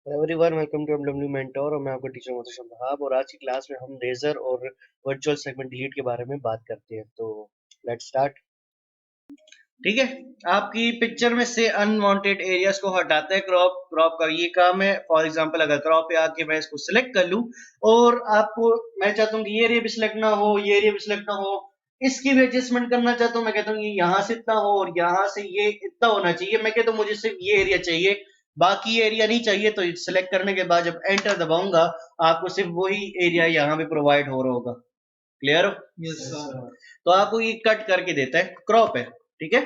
Everyone welcome to MW mentor और मैं आपका टीचर मोहतरम वहाब और आज की क्लास में हम रेजर और वर्चुअल सेगमेंट डिलीट के बारे में बात करते हैं। तो लेट्स स्टार्ट। ठीक है। आपकी पिक्चर में से अनवांटेड एरियाज को हटाता है क्रॉप। क्रॉप का ये काम है। फॉर एग्जांपल अगर क्रॉप पे आके मैं इसको सिलेक्ट कर लूं और आपको मैं चाहता हूं कि ये एरिया भी सिलेक्ट ना हो, ये एरिया भी सिलेक्ट ना हो, इसकी भी एडजस्टमेंट करना चाहता हूं। मैं कहता हूँ ये यहाँ से इतना हो और यहाँ से ये इतना होना चाहिए। मैं कहता हूँ मुझे सिर्फ ये एरिया चाहिए, बाकी एरिया नहीं चाहिए। तो सिलेक्ट करने के बाद जब एंटर दबाऊंगा आपको सिर्फ वही एरिया यहाँ पे प्रोवाइड हो रहा होगा। क्लियर हो? Yes sir. तो आपको ये कट करके देता है, क्रॉप है। ठीक है,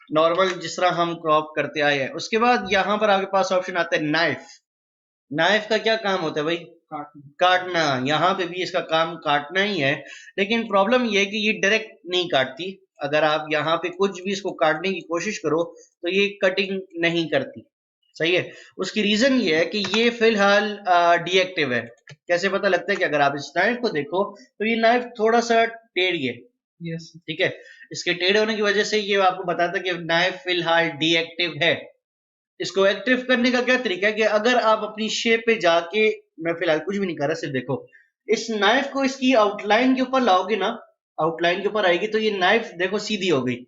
नॉर्मल जिस तरह हम क्रॉप करते आए हैं। उसके बाद यहाँ पर आपके पास ऑप्शन आता है नाइफ। नाइफ का क्या काम होता है भाई? काटना। यहाँ पे भी इसका काम काटना ही है, लेकिन प्रॉब्लम ये है कि ये डायरेक्ट नहीं काटती। अगर आप यहाँ पे कुछ भी इसको काटने की कोशिश करो तो ये कटिंग नहीं करती। सही है। उसकी रीजन ये है कि ये फिलहाल डीएक्टिव है। कैसे पता लगता है कि अगर आप इस नाइफ को देखो तो ये नाइफ थोड़ा सा टेढ़ी है। यस। ठीक है, इसके टेढ़े होने की वजह से ये आपको बताता है कि नाइफ फिलहाल डीएक्टिव है। इसको एक्टिव करने का क्या तरीका है कि अगर आप अपनी शेप पे जाके, मैं फिलहाल कुछ भी नहीं कर रहा, सिर्फ देखो इस नाइफ को इसकी आउटलाइन के ऊपर लाओगे ना, आउटलाइन के ऊपर आएगी तो ये नाइफ देखो सीधी हो गई।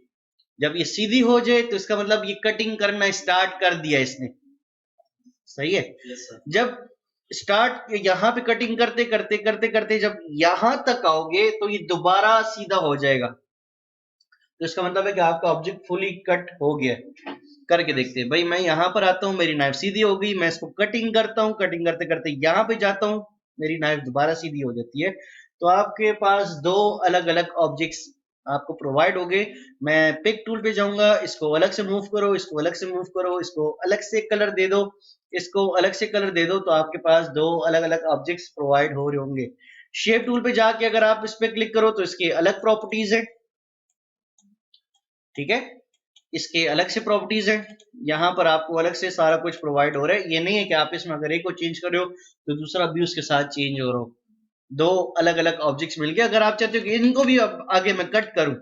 जब ये सीधी हो जाए तो इसका मतलब ये कटिंग करना स्टार्ट कर दिया इसने। सही है। Yes sir. जब स्टार्ट यहाँ पे कटिंग करते करते करते करते जब यहां तक आओगे तो ये दोबारा सीधा हो जाएगा। तो इसका मतलब है कि आपका ऑब्जेक्ट फुली कट हो गया। करके देखते हैं भाई। मैं यहाँ पर आता हूँ, मेरी नाइफ सीधी हो गई, मैं इसको कटिंग करता हूँ, कटिंग करते करते यहाँ पे जाता हूँ, मेरी नाइफ दोबारा सीधी हो जाती है। तो आपके पास दो अलग अलग ऑब्जेक्ट्स आपको प्रोवाइड हो गए। मैं पिक टूल पे जाऊंगा, इसको अलग से मूव करो, इसको अलग से मूव करो, इसको अलग से कलर दे दो, इसको अलग से कलर दे दो, तो आपके पास दो अलग अलग ऑब्जेक्ट्स प्रोवाइड हो रहे होंगे। शेप टूल पे जाके अगर आप इस पे क्लिक करो तो इसके अलग प्रॉपर्टीज है। ठीक है, इसके अलग से प्रॉपर्टीज हैं। यहाँ पर आपको अलग से सारा कुछ प्रोवाइड हो रहा है। ये नहीं है कि आप इसमें अगर एक को चेंज कर रहे हो तो दूसरा भी उसके साथ चेंज हो रहा हो। दो अलग अलग ऑब्जेक्ट्स मिल गए। अगर आप चाहते हो कि इनको भी अब आगे मैं कट करूं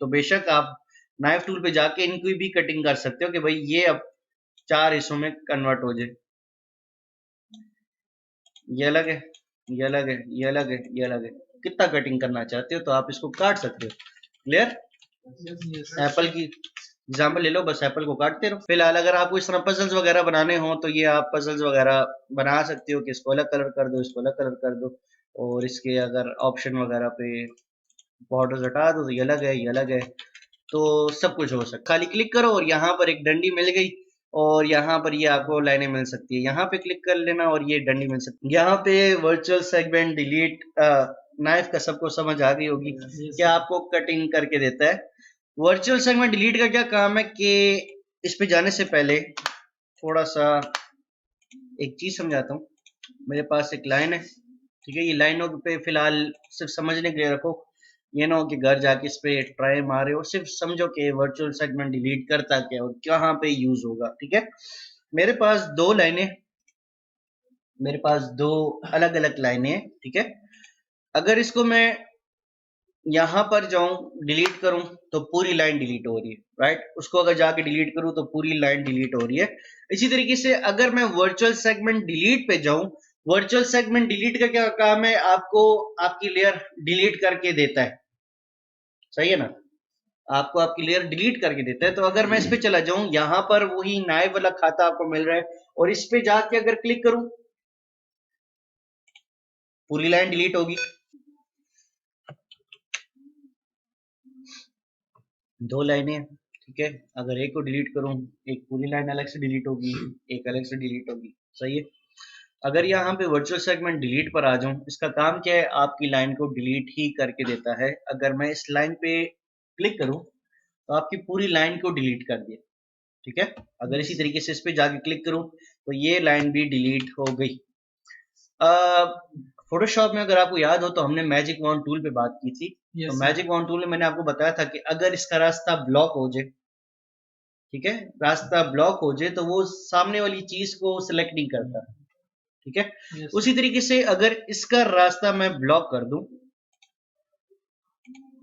तो बेशक आप नाइफ टूल पे जाके इनको भी कटिंग कर सकते हो कि भाई ये अब चार हिस्सों में कन्वर्ट हो जाए। ये अलग है, ये अलग है, ये अलग है, ये अलग है। कितना कटिंग करना चाहते हो तो आप इसको काट सकते हो। क्लियर? एप्पल की एग्जाम्पल ले लो, बस एप्पल को काटते रहो। फिलहाल अगर आपको इस तरह पजल्स वगैरह बनाने हो तो ये आप पजल्स वगैरह बना सकते हो कि इसको अलग कलर कर दो, इसको अलग कलर कर दो, और इसके अगर ऑप्शन वगैरह पे बॉर्डर्स हटा दो तो ये अलग है, ये अलग है। तो सब कुछ हो सकता। खाली क्लिक करो और यहाँ पर एक डंडी मिल गई और यहाँ पर ये आपको लाइनें मिल सकती है। यहाँ पे क्लिक कर लेना और ये डंडी मिल सकती है। यहाँ पे वर्चुअल सेगमेंट डिलीट नाइफ का सबको समझ आ गई होगी कि आपको कटिंग करके देता है। वर्चुअल सेगमेंट डिलीट का क्या काम है कि इस पे जाने से पहले थोड़ा सा एक चीज समझाता हूँ। मेरे पास एक लाइन है, ठीक है, ये लाइनों पे फिलहाल सिर्फ समझने के लिए रखो। ये ना हो कि घर जाके इस पे ट्राई मारे हो, सिर्फ समझो कि वर्चुअल सेगमेंट डिलीट करता क्या और कहाँ पे यूज होगा। ठीक है, मेरे पास दो लाइनें, मेरे पास दो अलग अलग लाइनें हैं। ठीक है, अगर इसको मैं यहाँ पर जाऊं डिलीट करूं तो पूरी लाइन डिलीट हो रही है, राइट। उसको अगर जाके डिलीट करूं तो पूरी लाइन डिलीट हो रही है। इसी तरीके से अगर मैं वर्चुअल सेगमेंट डिलीट पे जाऊं, वर्चुअल सेगमेंट डिलीट का क्या काम है? आपको आपकी लेयर डिलीट करके देता है। सही है ना, आपको आपकी लेयर डिलीट करके देता है। तो अगर मैं इस पे चला जाऊं, यहां पर वही नाइफ वाला खाता आपको मिल रहा है और इस पे जाके अगर क्लिक करूं पूरी लाइन डिलीट होगी। दो लाइनें, ठीक है, अगर एक को डिलीट करूं एक पूरी लाइन अलग से डिलीट होगी, एक अलग से डिलीट होगी। सही है। अगर यहाँ पे वर्चुअल सेगमेंट डिलीट पर आ जाऊं, इसका काम क्या है? आपकी लाइन को डिलीट ही करके देता है। अगर मैं इस लाइन पे क्लिक करूं तो आपकी पूरी लाइन को डिलीट कर दिया। ठीक है, अगर इसी तरीके से इस पे जाके क्लिक करूं तो ये लाइन भी डिलीट हो गई। फोटोशॉप में अगर आपको याद हो तो हमने मैजिक वॉन्ड टूल पे बात की थी। तो मैजिक वॉन्ड टूल में मैंने आपको बताया था कि अगर इसका रास्ता ब्लॉक हो जाए, ठीक है, रास्ता ब्लॉक हो जाए तो वो सामने वाली चीज को सिलेक्ट नहीं करता। ठीक है, उसी तरीके से अगर इसका रास्ता मैं ब्लॉक कर दूं,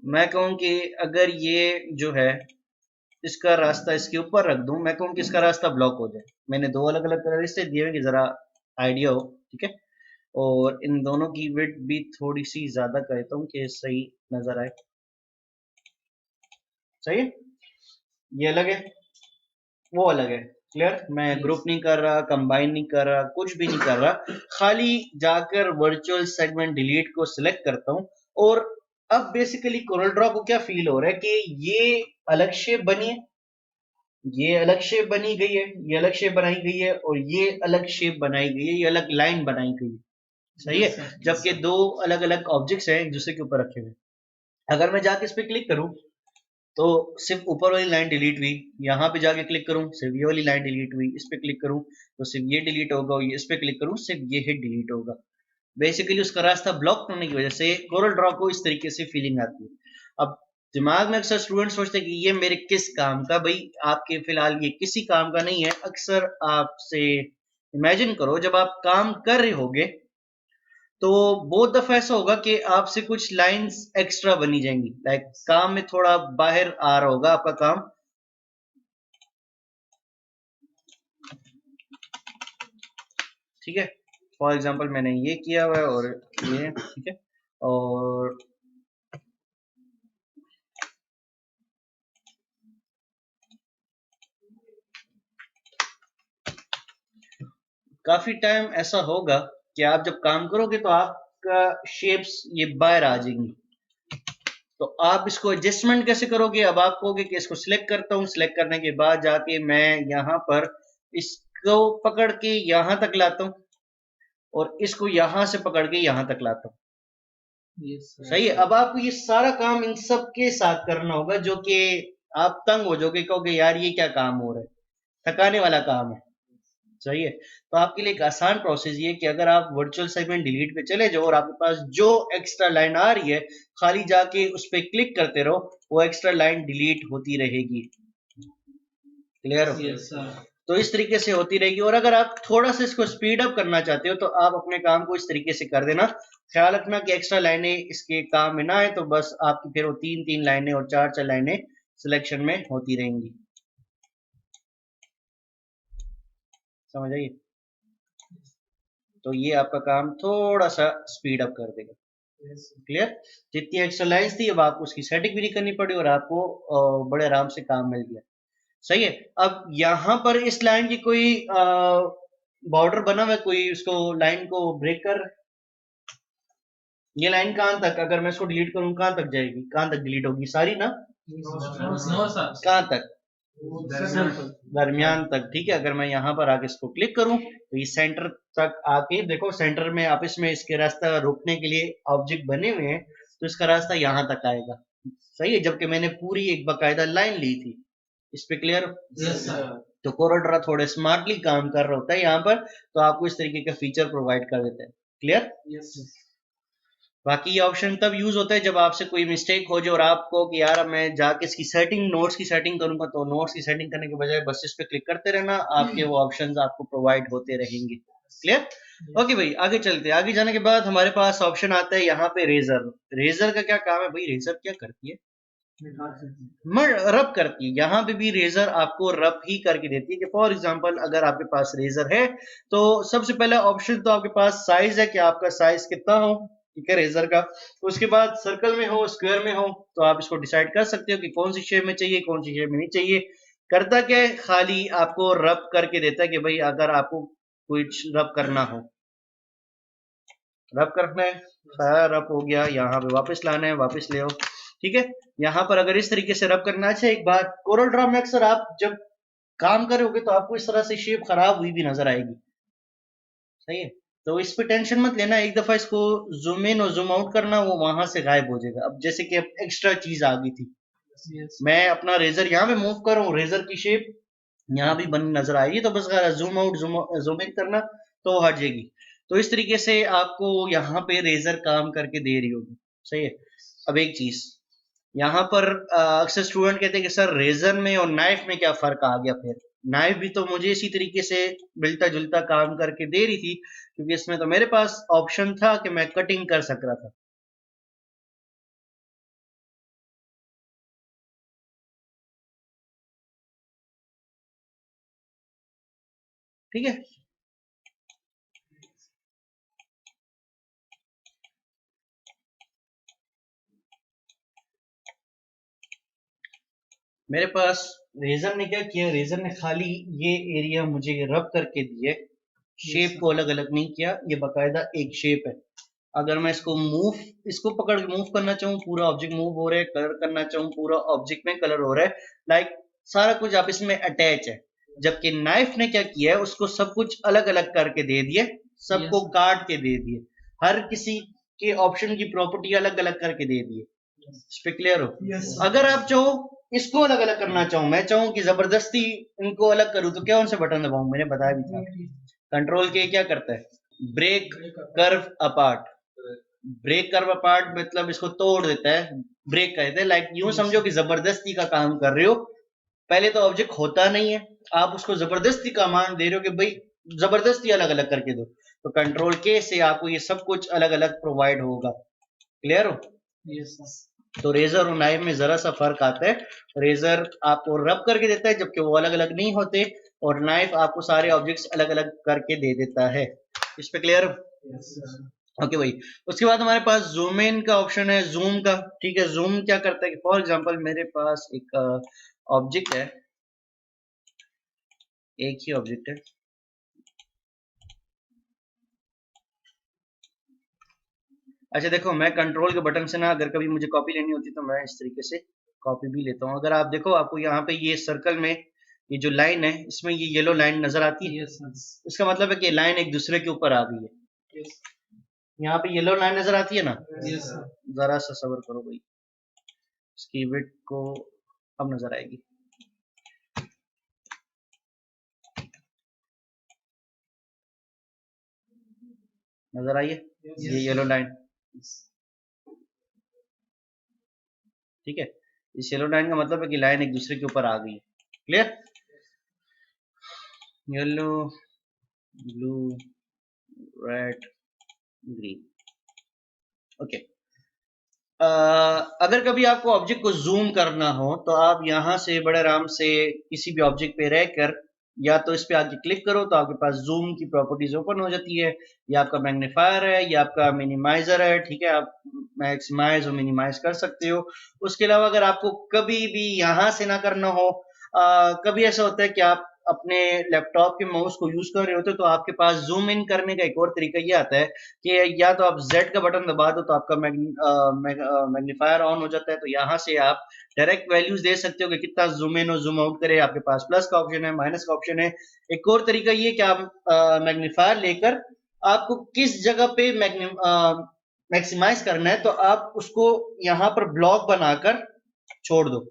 मैं कहूं कि अगर ये जो है इसका रास्ता इसके ऊपर रख दूं, मैं कहूँ कि इसका रास्ता ब्लॉक हो जाए। मैंने दो अलग अलग कलर इससे दिए हैं कि जरा आइडिया हो, ठीक है। और इन दोनों की विड्थ भी थोड़ी सी ज्यादा करता हूँ कि सही नजर आए। सही है, ये अलग है, वो अलग है। क्लियर? मैं ग्रुप नहीं कर रहा, कंबाइन नहीं कर रहा, कुछ भी नहीं कर रहा, खाली जाकर वर्चुअल सेगमेंट डिलीट को सिलेक्ट करता हूं। और अब बेसिकली कोरल ड्रॉ को क्या फील हो रहा है कि ये अलग शेप बनी है, ये अलग शेप बनी गई है, ये अलग शेप बनाई गई है, और ये अलग शेप बनाई गई है, ये अलग लाइन बनाई गई है। सही है, जबकि दो अलग अलग ऑब्जेक्ट्स हैं एक दूसरे के ऊपर रखे हुए। अगर मैं जाके इस पे क्लिक करूं तो सिर्फ ऊपर वाली लाइन डिलीट हुई, यहाँ पे जाके क्लिक करूं सिर्फ ये वाली लाइन डिलीट हुई, इस पे क्लिक करूं तो सिर्फ ये डिलीट होगा, और इस पे क्लिक करूं सिर्फ ये ही डिलीट होगा। बेसिकली उसका रास्ता ब्लॉक होने की वजह से कोरल ड्रॉ को इस तरीके से फीलिंग आती है। अब दिमाग में अक्सर स्टूडेंट सोचते हैं कि ये मेरे किस काम का, भाई आपके फिलहाल ये किसी काम का नहीं है। अक्सर आपसे इमेजिन करो जब आप काम कर रहे होगे तो बहुत दफा ऐसा होगा कि आपसे कुछ लाइंस एक्स्ट्रा बनी जाएंगी, लाइक काम में थोड़ा बाहर आ रहा होगा आपका काम। ठीक है, फॉर एग्जांपल मैंने ये किया हुआ है और ये, ठीक है। और काफी टाइम ऐसा होगा कि आप जब काम करोगे तो आपका शेप्स ये बाहर आ जाएंगी, तो आप इसको एडजस्टमेंट कैसे करोगे? अब आप कहोगे कि इसको सिलेक्ट करता हूँ, सिलेक्ट करने के बाद जाके मैं यहाँ पर इसको पकड़ के यहाँ तक लाता हूँ, और इसको यहाँ से पकड़ के यहाँ तक लाता हूँ। सही है, अब आपको ये सारा काम इन सब के साथ करना होगा, जो कि आप तंग हो जाओगे, कहोगे यार ये क्या काम हो रहा है, थकाने वाला काम है। सही है, तो आपके लिए एक आसान प्रोसेस ये कि अगर आप वर्चुअल सेगमेंट डिलीट पे चले जाओ और आपके पास जो एक्स्ट्रा लाइन आ रही है खाली जाके उस पर क्लिक करते रहो, वो एक्स्ट्रा लाइन डिलीट होती रहेगी। क्लियर हो? yes, तो इस तरीके से होती रहेगी। और अगर आप थोड़ा सा इसको स्पीड अप करना चाहते हो तो आप अपने काम को इस तरीके से कर देना। ख्याल रखना कि एक्स्ट्रा लाइनें इसके काम में ना आए, तो बस आपकी फिर वो तीन तीन लाइनें और चार चार लाइनें सिलेक्शन में होती रहेंगी। समझ आइए? तो ये आपका काम थोड़ा सा स्पीड अप कर देगा। क्लियर? जितनी एक्स्ट्रा लाइन्स थी अब आपको उसकी सेटिंग भी नहीं करनी पड़ी और आपको बड़े आराम से काम मिल गया। सही है, अब यहां पर इस लाइन की कोई बॉर्डर बना हुआ है, कोई उसको लाइन को ब्रेक कर, ये लाइन कहां तक, अगर मैं इसको डिलीट करूं कहां तक जाएगी, कहां तक डिलीट होगी, सारी ना? कहां तक? दरमियान तक। ठीक है, अगर मैं यहाँ पर आके इसको क्लिक करूं तो ये सेंटर तक आके, देखो सेंटर में आप इसमें इसके रास्ता रोकने के लिए ऑब्जेक्ट बने हुए हैं, तो इसका रास्ता यहाँ तक आएगा। सही है, जबकि मैंने पूरी एक बकायदा लाइन ली थी। इस पे क्लियर? yes, तो कोरल ड्रॉ थोड़े स्मार्टली काम कर रहा होता है यहाँ पर, तो आपको इस तरीके का फीचर प्रोवाइड कर देता है। क्लियर? yes. बाकी ये ऑप्शन तब यूज होता है जब आपसे कोई मिस्टेक हो जाए और आपको कि यार मैं जाके इसकी सेटिंग, नोट्स की सेटिंग करूंगा, तो नोट्स की सेटिंग करने के बजाय बस इस पे क्लिक करते रहना, आपके वो ऑप्शंस आपको प्रोवाइड होते रहेंगे। क्लियर? ओके भाई, आगे चलते हैं। आगे जाने के बाद हमारे पास ऑप्शन आता है यहाँ पे रेजर। रेजर का क्या काम है भाई? रेजर क्या करती है? रब करती है। यहाँ पे भी रेजर आपको रब ही करके देती है कि फॉर एग्जांपल अगर आपके पास रेजर है तो सबसे पहला ऑप्शन तो आपके पास साइज है कि आपका साइज कितना हो, ठीक है, रेजर का। उसके बाद सर्कल में हो, स्क्वायर में हो, तो आप इसको डिसाइड कर सकते हो कि कौन सी शेप में चाहिए, कौन सी शेप में नहीं चाहिए। करता क्या है, खाली आपको रब करके देता है कि भाई अगर आपको कुछ रब करना हो, रब करना है, सारा रब हो गया, यहाँ पे वापस लाना है, वापस ले आओ। ठीक है, यहाँ पर अगर इस तरीके से रब करना है। अच्छा एक बात, कोरल ड्रॉ में अक्सर आप जब काम करोगे तो आपको इस तरह से शेप खराब हुई भी नजर आएगी। सही है, तो इस पे टेंशन मत लेना, एक दफा इसको जूम इन और जूम आउट करना, वो वहां से गायब हो जाएगा। अब जैसे कि अब एक्स्ट्रा चीज आ गई थी, मैं अपना रेजर यहाँ पे मूव कर रहा हूँ, रेजर की शेप यहाँ भी बनी नजर आएगी, तो बस जूम आउट जूम इन करना तो हट जाएगी। तो इस तरीके से आपको यहाँ पे रेजर काम करके दे रही होगी। सही है, अब एक चीज यहाँ पर अक्सर स्टूडेंट कहते हैं कि सर रेजर में और नाइफ में क्या फर्क आ गया? फिर नाइफ भी तो मुझे इसी तरीके से मिलता जुलता काम करके दे रही थी, क्योंकि इसमें तो मेरे पास ऑप्शन था कि मैं कटिंग कर सक रहा था। ठीक है। मेरे पास रेजर ने क्या किया, रेजर ने खाली ये एरिया मुझे रब करके दिए, शेप को अलग अलग नहीं किया, ये बकायदा एक शेप है। अगर मैं इसको पकड़ के मूव करना चाहूँ, पूरा ऑब्जेक्ट मूव हो रहा है, कलर करना चाहूँ, पूरा ऑब्जेक्ट में कलर हो रहा है, लाइक सारा कुछ आप इसमें अटैच है। जबकि नाइफ ने क्या किया है, उसको सब कुछ अलग अलग करके दे दिए, सबको काट के दे दिए, हर किसी के ऑप्शन की प्रॉपर्टी अलग अलग करके दे दिए। इस पे क्लियर हो? अगर आप चाहो इसको अलग अलग करना चाहूं, मैं चाहूं कि जबरदस्ती इनको अलग करूं, तो क्या उनसे बटन दबाऊं? मैंने बताया भी था, कंट्रोल के क्या करता है, break curve apart. Break curve apart मतलब इसको तोड़ देता है, ब्रेक कहते हैं। लाइक यूं समझो कि जबरदस्ती का काम कर रहे हो, पहले तो ऑब्जेक्ट होता नहीं है, आप उसको जबरदस्ती कमांड दे रहे हो कि भाई जबरदस्ती अलग अलग करके दो, तो कंट्रोल के से आपको ये सब कुछ अलग अलग प्रोवाइड होगा। क्लियर हो? तो रेजर और नाइफ में जरा सा फर्क आता है, रेजर आपको रब करके देता है जबकि वो अलग अलग नहीं होते, और नाइफ आपको सारे ऑब्जेक्ट्स अलग अलग करके दे देता है। इस पे क्लियर? ओके भाई। उसके बाद हमारे पास जूम इन का ऑप्शन है, जूम का। ठीक है, जूम क्या करता है कि फॉर एग्जांपल मेरे पास एक ऑब्जेक्ट है, एक ही ऑब्जेक्ट है, अच्छा देखो, मैं कंट्रोल के बटन से ना अगर कभी मुझे कॉपी लेनी होती तो मैं इस तरीके से कॉपी भी लेता हूँ। अगर आप देखो, आपको यहाँ पे ये सर्कल में ये जो लाइन है, इसमें ये येलो लाइन नजर आती है, इसका मतलब है कि लाइन एक दूसरे के ऊपर आ गई है। यहाँ पे येलो लाइन नजर आती है ना? जरा सा सब्र करो भाई, इसकी विड्थ को अब नजर आएगी। नजर आई है ये येलो लाइन? ठीक है, इस येलो लाइन का मतलब है कि लाइन एक दूसरे के ऊपर आ गई है। Clear? Yellow, blue, red, green. Okay. अगर कभी आपको ऑब्जेक्ट को जूम करना हो तो आप यहां से बड़े आराम से किसी भी ऑब्जेक्ट पे रहकर या तो इस पे आके क्लिक करो तो आपके पास जूम की प्रॉपर्टीज ओपन हो जाती है। ये आपका मैग्नीफायर है, ये आपका मिनिमाइजर है। ठीक है, आप मैक्सिमाइज और मिनिमाइज कर सकते हो। उसके अलावा अगर आपको कभी भी यहां से ना करना हो, कभी ऐसा होता है कि आप अपने लैपटॉप के माउस को यूज कर रहे होते तो आपके पास जूम इन करने का एक और तरीका ये आता है कि या तो आप Z का बटन दबा दो तो आपका मैग्नीफायर ऑन हो जाता है, तो यहाँ से आप डायरेक्ट वैल्यूज दे सकते हो कि कितना जूम इन और जूम आउट करे। आपके पास प्लस का ऑप्शन है, माइनस का ऑप्शन है। एक और तरीका ये कि आप मैग्नीफायर लेकर आपको किस जगह पे मैक्सिमाइज करना है तो आप उसको यहाँ पर ब्लॉक बनाकर छोड़ दो,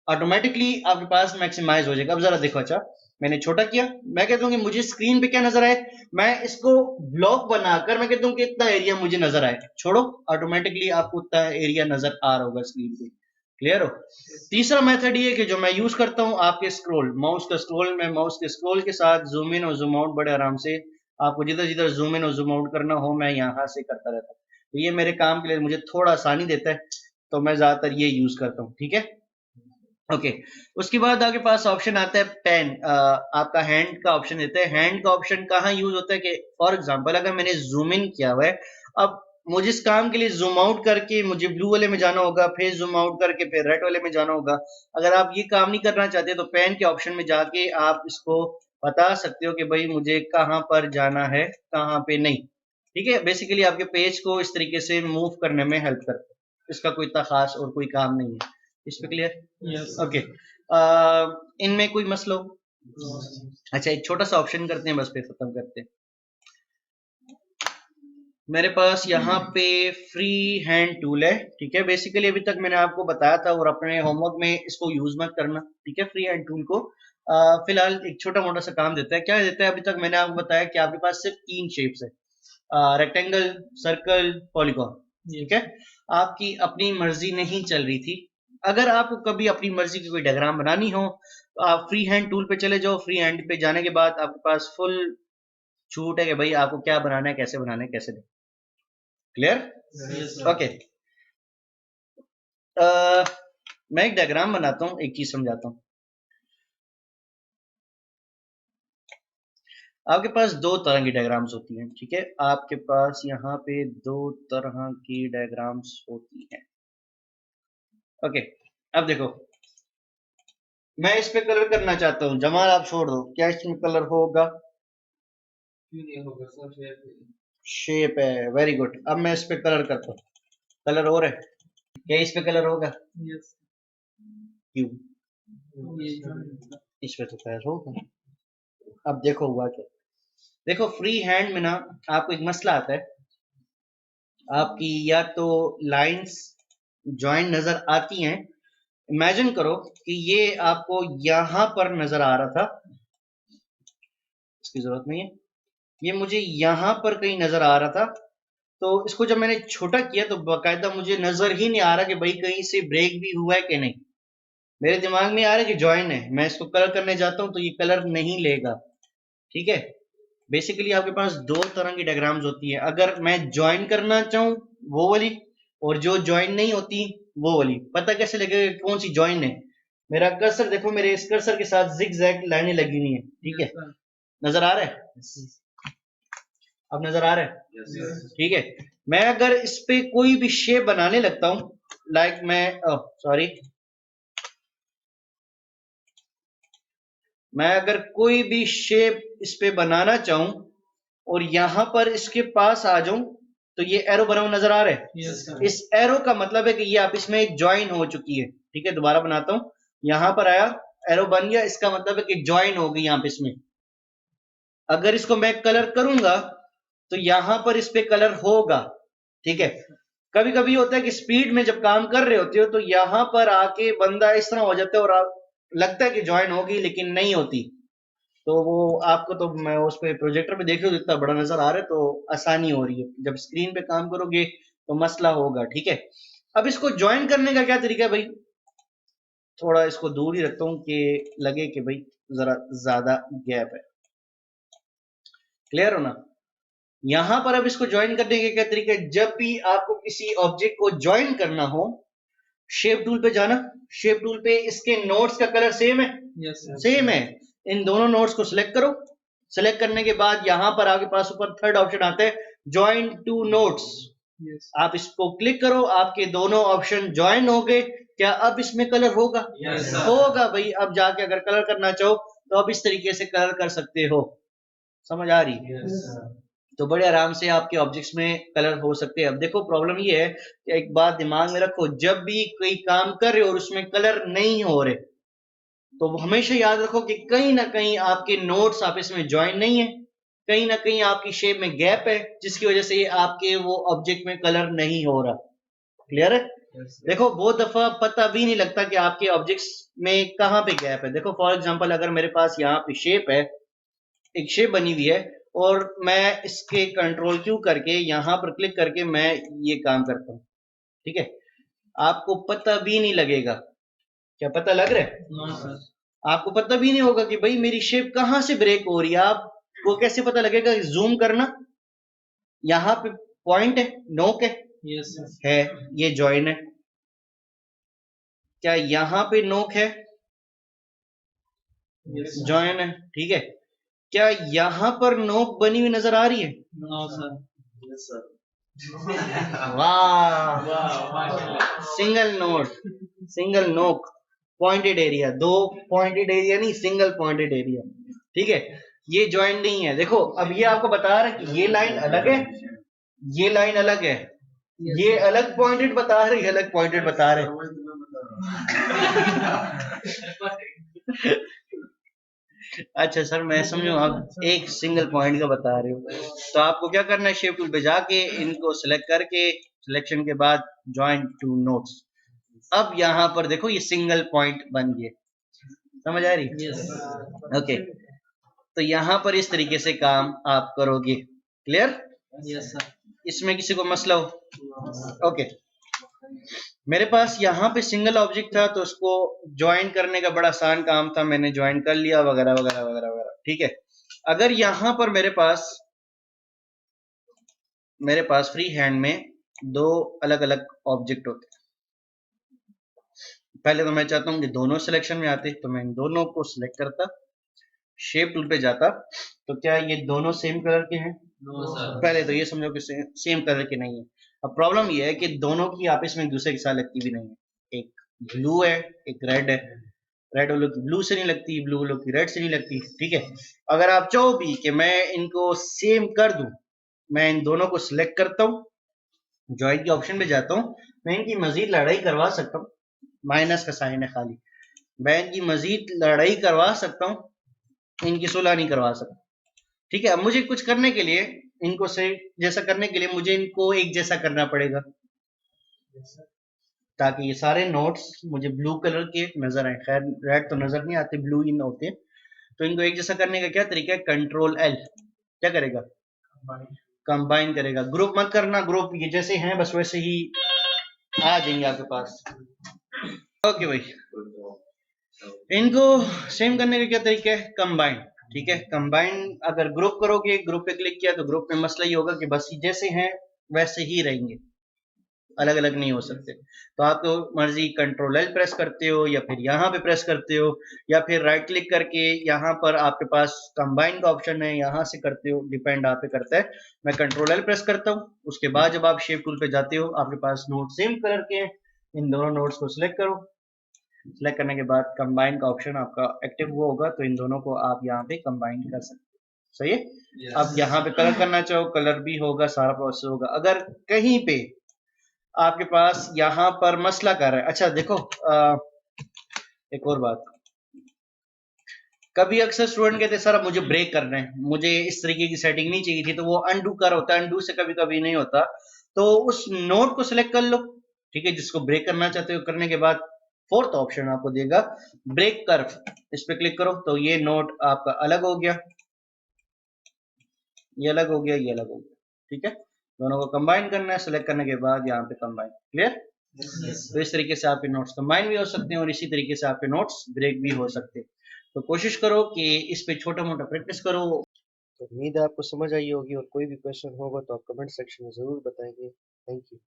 ऑटोमेटिकली आपके पास मैक्सिमाइज हो जाएगा। अब जरा देखो, अच्छा मैंने छोटा किया, मैं कहता हूँ कि मुझे स्क्रीन पे क्या नजर आए, मैं इसको ब्लॉक बनाकर मैं कहता हूँ कि इतना एरिया मुझे नजर आए, छोड़ो, ऑटोमेटिकली आपको उतना एरिया नजर आ रहा होगा स्क्रीन पे। क्लियर हो? तीसरा मेथड ये कि जो मैं यूज करता हूँ, आपके स्क्रॉल माउस का स्क्रॉल, मैं माउस के स्क्रॉल के साथ जूम इन और जूम आउट बड़े आराम से, आपको जिधर जिधर जूम इन और जूम आउट करना हो मैं यहाँ से करता रहता हूँ। तो ये मेरे काम के लिए मुझे थोड़ा आसानी देता है, तो मैं ज्यादातर ये यूज करता हूँ। ठीक है, ओके। उसके बाद आपके पास ऑप्शन आता है पेन, आपका हैंड का ऑप्शन देता है। हैंड का ऑप्शन कहाँ यूज होता है कि फॉर एग्जांपल अगर मैंने जूम इन किया हुआ है, अब मुझे इस काम के लिए जूम आउट करके मुझे ब्लू वाले में जाना होगा, फिर जूम आउट करके फिर रेड वाले में जाना होगा। अगर आप ये काम नहीं करना चाहते तो पेन के ऑप्शन में जाके आप इसको बता सकते हो कि भाई मुझे कहाँ पर जाना है, कहाँ पे नहीं। ठीक है, बेसिकली आपके पेज को इस तरीके से मूव करने में हेल्प करता है। इसका कोई इतना खास और कोई काम नहीं है। इस पे क्लियर? ओके। इनमें कोई मसला हो? अच्छा, एक छोटा सा ऑप्शन करते हैं, बस पे खत्म करते हैं। मेरे पास यहाँ पे फ्री हैंड टूल है। ठीक है, बेसिकली अभी तक मैंने आपको बताया था और अपने होमवर्क में इसको यूज मत करना। ठीक है, फ्री हैंड टूल को फिलहाल एक छोटा मोटा सा काम देता है। क्या देता है? अभी तक मैंने आपको बताया कि आपके पास सिर्फ 3 शेप्स है, रेक्टेंगल, सर्कल, पॉलीगॉन। ठीक है, आपकी अपनी मर्जी नहीं चल रही थी। अगर आपको कभी अपनी मर्जी की कोई डायग्राम बनानी हो तो आप फ्री हैंड टूल पे चले जाओ। फ्री हैंड पे जाने के बाद आपके पास फुल छूट है कि भाई आपको क्या बनाना है, कैसे बनाना है, कैसे नहीं। क्लियर? ओके। मैं एक डायग्राम बनाता हूँ, एक चीज समझाता हूँ। आपके पास दो तरह की डायग्राम्स होती हैं, ठीक है। आपके पास यहाँ पे दो तरह की डायग्राम्स होती हैं। ओके, अब देखो मैं इस पे कलर करना चाहता हूँ। जमाल आप छोड़ दो, क्या इसमें कलर होगा? क्यों नहीं होगा सर? शेप है, वेरी गुड। अब मैं इस पे कलर करता हूँ। कलर हो रहा है क्या? इस पे कलर होगा? यस। क्यों? इस पे तो कलर होगा। अब देखो हुआ क्या। देखो फ्री हैंड में ना आपको एक मसला आता है, आपकी या तो लाइंस ज्वाइन नजर आती हैं। इमेजिन करो कि ये आपको यहां पर नजर आ रहा था, इसकी जरूरत नहीं है, ये मुझे यहां पर कहीं नजर आ रहा था। तो इसको जब मैंने छोटा किया तो बाकायदा मुझे नजर ही नहीं आ रहा कि भाई कहीं से ब्रेक भी हुआ है कि नहीं। मेरे दिमाग में आ रहा है कि ज्वाइन है, मैं इसको कलर करने जाता हूं तो ये कलर नहीं लेगा, ठीक है। बेसिकली आपके पास दो तरह की डायग्राम्स होती है। अगर मैं ज्वाइन करना चाहूं वो वाली, और जो ज्वाइन नहीं होती वो वाली। पता कैसे लगेगा कि कौन सी ज्वाइन है? मेरा कर्सर देखो, मेरे इस कर्सर के साथ जिग जैग लाइनें लगी हुई हैं, ठीक है। नजर आ रहा है? अब नजर आ रहा है? ठीक है। मैं अगर इस पे कोई भी शेप बनाने लगता हूं, लाइक मैं सॉरी, मैं अगर कोई भी शेप इस पे बनाना चाहूं और यहां पर इसके पास आ जाऊं, तो ये एरो बना हुआ नजर आ रहा है। इस एरो का मतलब है कि ये आप इसमें एक ज्वाइन हो चुकी है, ठीक है। दोबारा बनाता हूं, यहां पर आया, एरो बन गया, इसका मतलब है कि ज्वाइन हो गई यहां पे इसमें। अगर इसको मैं कलर करूंगा तो यहां पर इस पे कलर होगा, ठीक है। कभी कभी होता है कि स्पीड में जब काम कर रहे होते हो तो यहां पर आके बंदा इस तरह हो जाता है और लगता है कि ज्वाइन होगी लेकिन नहीं होती। तो वो आपको, तो मैं उस पे प्रोजेक्टर पे देख रही हूँ, इतना बड़ा नजर आ रहा है तो आसानी हो रही है। जब स्क्रीन पे काम करोगे तो मसला होगा, ठीक है। अब इसको ज्वाइन करने का क्या तरीका है भाई? थोड़ा इसको दूर ही रखता हूँ कि लगे कि भाई जरा ज्यादा गैप है। क्लियर हो ना? यहां पर अब इसको ज्वाइन करने का क्या तरीका है? जब भी आपको किसी ऑब्जेक्ट को ज्वाइन करना हो, शेप टूल पे जाना, शेप टूल पे इसके नोड्स का कलर सेम है। सेम है। इन दोनों नोड्स को सिलेक्ट करो। सिलेक्ट करने के बाद यहां पर आपके पास ऊपर थर्ड ऑप्शन आता है, ज्वाइन टू नोड्स। आप इसको क्लिक करो, आपके दोनों ऑप्शन ज्वाइन हो गए। क्या अब इसमें कलर होगा? होगा भाई। अब जाके अगर कलर करना चाहो तो अब इस तरीके से कलर कर सकते हो। समझ आ रही? तो बड़े आराम से आपके ऑब्जेक्ट्स में कलर हो सकते हैं। अब देखो प्रॉब्लम ये है कि एक बात दिमाग में रखो, जब भी कोई काम कर रहे हो और उसमें कलर नहीं हो रहे, तो हमेशा याद रखो कि कहीं ना कहीं आपके नोट्स आपस में ज्वाइन नहीं है, कहीं ना कहीं आपकी शेप में गैप है, जिसकी वजह से आपके वो ऑब्जेक्ट में कलर नहीं हो रहा। क्लियर है? देखो बहुत दफा पता भी नहीं लगता कि आपके ऑब्जेक्ट्स में कहाँ पे गैप है। देखो फॉर एग्जांपल, अगर मेरे पास यहाँ पे शेप है, एक शेप बनी हुई है, और मैं इसके कंट्रोल क्यू करके यहां पर क्लिक करके मैं ये काम करता हूं, ठीक है। आपको पता भी नहीं लगेगा। क्या पता लग रहा है? आपको पता भी नहीं होगा कि भाई मेरी शेप कहां से ब्रेक हो रही है। आपको कैसे पता लगेगा? जूम करना, यहां पे पॉइंट है, नोक है, है, ये जॉइन है। क्या यहां पे नोक है? जॉइन है, ठीक है। क्या यहां पर नोक बनी हुई नजर आ रही है? वाह, सिंगल नोट, सिंगल नोक, पॉइंटेड एरिया। दो पॉइंटेड एरिया नहीं, सिंगल पॉइंटेड एरिया, ठीक है। ये ज्वाइन नहीं है। देखो अब ये आपको बता रहा है कि ये लाइन अलग है, ये लाइन अलग है, ये अलग पॉइंटेड बता रही है, अलग पॉइंटेड बता रहे। अच्छा सर मैं समझू, आप एक सिंगल पॉइंट का बता रहे हो। तो आपको क्या करना है, शेप टूल पे जाके इनको सिलेक्ट करके, सिलेक्शन के बाद ज्वाइन टू नोट्स। अब यहां पर देखो ये सिंगल पॉइंट बन गए। समझ आ रही? ओके, तो यहां पर इस तरीके से काम आप करोगे। क्लियर? इसमें किसी को मसला हो? ओके, मेरे पास यहाँ पे सिंगल ऑब्जेक्ट था तो उसको ज्वाइन करने का बड़ा आसान काम था, मैंने ज्वाइन कर लिया वगैरह वगैरह वगैरह वगैरह, ठीक है। अगर यहाँ पर मेरे पास फ्री हैंड में दो अलग अलग ऑब्जेक्ट होते, पहले तो मैं चाहता हूँ कि दोनों सिलेक्शन में आते, तो मैं इन दोनों को सिलेक्ट करता, शेप टूल पे जाता तो क्या ये दोनों सेम कलर के हैं? No sir. पहले तो ये समझो कि सेम कलर के नहीं है। अब प्रॉब्लम ये है कि दोनों की आपस में एक दूसरे के साथ लगती भी नहीं है। एक ब्लू है, एक रेड है। रेड वालों की ब्लू से नहीं लगती, ब्लू वालों की रेड से नहीं लगती। ठीक है, अगर आप चाहो भी कि मैं इनको सेम कर दूं, मैं इन दोनों को सिलेक्ट करता हूँ, ज्वाइन के ऑप्शन पे जाता हूँ, मैं इनकी मजीद लड़ाई करवा सकता हूँ। माइनस का साइन है खाली, मैं इनकी मजीद लड़ाई करवा सकता हूँ, इनकी सुलह नहीं करवा सकता। ठीक है, अब मुझे कुछ करने के लिए, इनको से जैसा करने के लिए मुझे इनको एक जैसा करना पड़ेगा, ताकि ये सारे नोट्स मुझे ब्लू कलर के नजर आए। खैर रेड तो नजर नहीं आते, ब्लू इन होते हैं। तो इनको एक जैसा करने का क्या तरीका है? कंट्रोल एल, क्या करेगा? कंबाइन करेगा। ग्रुप मत करना, ग्रुप ये जैसे हैं बस वैसे ही आ जाएंगे आपके पास। ओके भाई, इनको सेम करने का क्या तरीका है? कंबाइन। ठीक है, कंबाइन अगर ग्रुप करोगे, ग्रुप पे क्लिक किया तो ग्रुप में मसला ये होगा कि बस जैसे हैं वैसे ही रहेंगे, अलग अलग नहीं हो सकते। तो आप तो मर्जी कंट्रोल एल प्रेस करते हो, या फिर यहाँ पे प्रेस करते हो, या फिर राइट क्लिक करके यहाँ पर आपके पास कंबाइन का ऑप्शन है, यहाँ से करते हो, डिपेंड आप पे करता है। मैं कंट्रोल एल प्रेस करता हूँ, उसके बाद जब आप शेप टूल पे जाते हो, आपके पास नोट सेम कलर के हैं, इन दोनों नोट्स को सिलेक्ट करो। सिलेक्ट करने के बाद कंबाइन का ऑप्शन आपका एक्टिव हुआ होगा, तो इन दोनों को आप यहाँ पे कंबाइन कर सकते हो। सही है। अब यहाँ पे कलर करना चाहो, कलर भी होगा, सारा प्रोसेस होगा। अगर कहीं पे आपके पास यहाँ पर मसला कर रहा है, अच्छा देखो, एक और बात, कभी अक्सर स्टूडेंट कहते हैं सर अब मुझे ब्रेक करना है, मुझे इस तरीके की सेटिंग नहीं चाहिए थी, तो वो अनडू कर होता है, अनडू से कभी कभी नहीं होता। तो उस नोट को सिलेक्ट कर लो, ठीक है, जिसको ब्रेक करना चाहते हो। करने के बाद फोर्थ ऑप्शन आपको देगा ब्रेक कर्व, इस पे क्लिक करो तो ये नोट आपका अलग हो गया, ये अलग हो गया, ये अलग हो गया। ठीक है, दोनों को कंबाइन करना है, सिलेक्ट करने के बाद यहाँ पे कंबाइन। क्लियर? तो इस तरीके से आपके नोट्स कंबाइन भी हो सकते हैं और इसी तरीके से आपके नोट्स ब्रेक भी हो सकते हैं। तो कोशिश करो कि इस पे छोटा मोटा प्रैक्टिस करो। तो उम्मीद है आपको समझ आई होगी, और कोई भी क्वेश्चन होगा तो आप कमेंट सेक्शन में ज़रूर बताएंगे। Thank you.